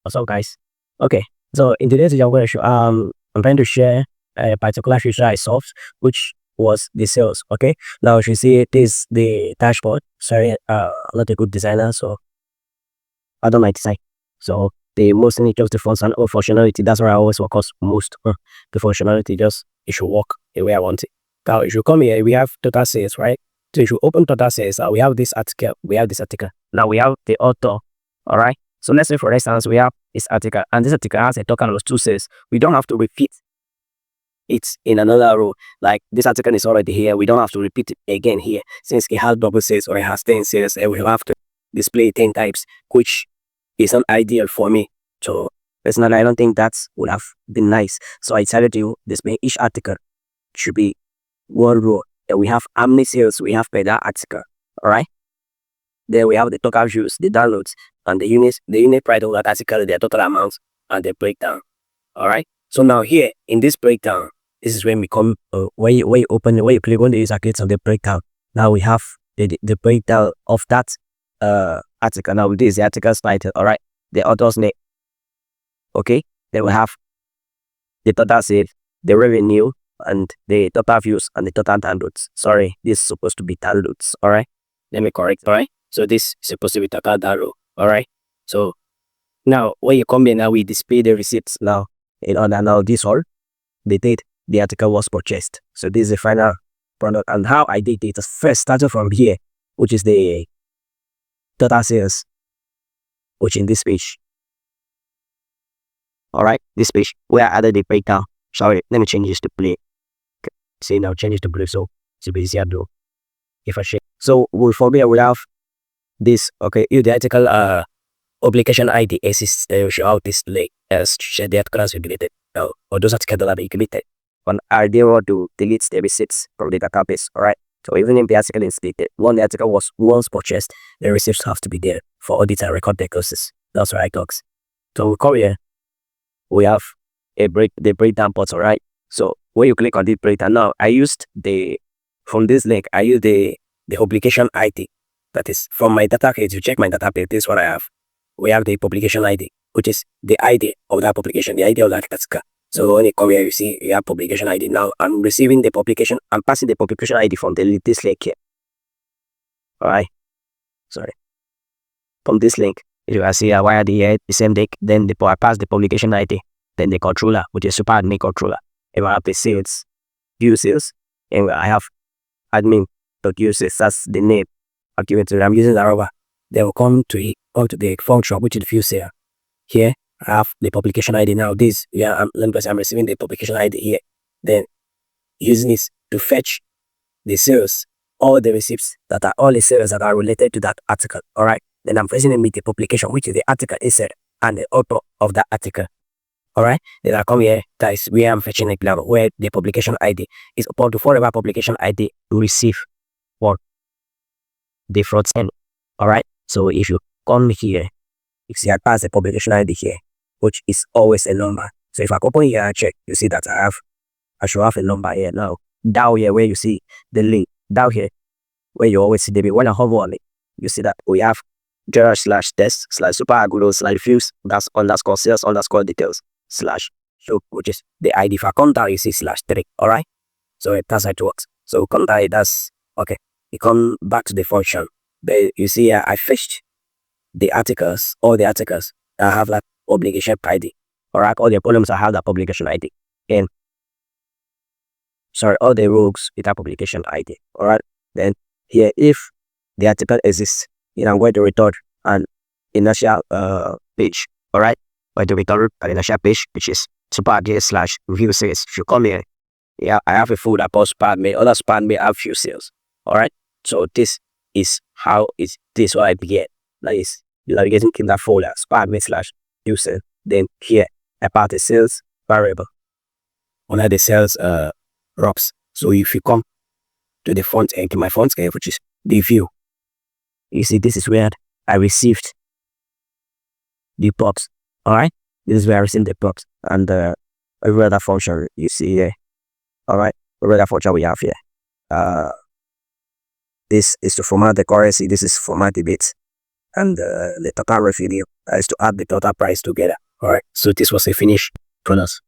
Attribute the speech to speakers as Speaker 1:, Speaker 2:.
Speaker 1: What's up, guys? Okay, so in today's video, I'm going to share a particular feature I solved, which was the sales. Okay, now you see this the dashboard. Sorry, I'm not a good designer, so I don't like design. So the most thing is just the functionality. That's where I always focus most. The functionality, just it should work the way I want it. Now, if you come here, we have total sales, right? So if you open total sales, we have this article. We have this article. Now we have the author. All right. So let's say, for instance, we have this article, and this article has a total of 2 sales. We don't have to repeat it in another row. Like this article is already here. We don't have to repeat it again here, since it has double sales or it has 10 sales, and we have to display 10 types, which is not ideal for me. So personally, I don't think that would have been nice. So I decided to display each article should be one row, and we have how many sales we have per that article. All right. Then we have the total views, the downloads, and the unit price of that article, their total amount, and the breakdown. All right. So now here in this breakdown, this is when we come where you click on the user case of the breakdown. Now we have the breakdown of that article. Now this is the article's title. All right, the author's name. Okay. Then we have the total sales, the revenue, and the total views and the total downloads. Sorry, this is supposed to be downloads. All right. Let me correct. All right. So this is supposed to be total download. All right. So now when you come here, now we display the receipts. Now in order, now this all the date the article was purchased. So this is the final product, and how I did it first started from here, which is the total sales, which in this page. All right, this page where I added the breakdown. Sorry, let me change this to blue. Okay. See, now change it to blue, so it's a bit easier to if I share. So for me, I will have this. Okay, if the article publication ID exists, show out this link as share the article as regulated. Or those articles that are regulated. When I did want to delete the receipts from the database. All right. So even if the article is deleted, when the article was once purchased, the receipts have to be there for audit and record purposes. That's where I talks. So we come here, we have the breakdown part. All right. So when you click on the breakdown, now I used from this link, I used the publication ID. That is from my database. You check my database, this is what I have. We have the publication ID, which is the ID of that publication, the ID of that article. So when you come here, you see you have publication ID. Now I'm receiving the publication. I'm passing the publication ID from this link here. All right. Sorry. From this link, you will see why the same link. Then I pass the publication ID. Then the controller, which is super admin controller. And I have the sales, view sales, and I have admin.uses. That's the name. I'm using the rubber. They will come to the function, which is the view sale. Here I have the publication ID. Now this, I'm receiving the publication ID here. Then using this to fetch the sales, all the receipts that are all the sales that are related to that article. All right. Then I'm pressing the publication, which is the article inside and the author of that article. All right. Then I come here, guys, where I'm fetching a level where the publication ID is upon to forever publication ID to receive for the front end. All right. So if you come here, you see I pass the publication ID here, which is always a number. So if I open here and check, you see that I should have a number here now. Down here where you see the link, down here where you always see the when I hover on it, you see that we have /test/super/views, that's underscore sales underscore details / which is the ID. If I come down, you see /3. All right. So that's how it works. So come down, that's okay. You come back to the function. But you see here, I fetched the articles, all the articles that have that publication ID. All right, all the columns that have that publication ID. And sorry, all the rows with that publication ID. All right. Then here, if the article exists, I'm going to return an initial page. All right, going to return an initial page, which is super/view sales. If you come here, I have a folder called span may. Other span may have view sales. All right. So this is how this what I began. That is, you're getting in that folder span may /view sales. Then here I pass the sales variable under the sales rocks. So if you come to the front end, to my front end, which is the view, you see this is where I received the props. All right, this is where I received the props, and every other function you see here. All right, every other function we have here. This is to format the currency. This is format the bits, And the total revenue is to add the total price together. All right. So this was a finished product.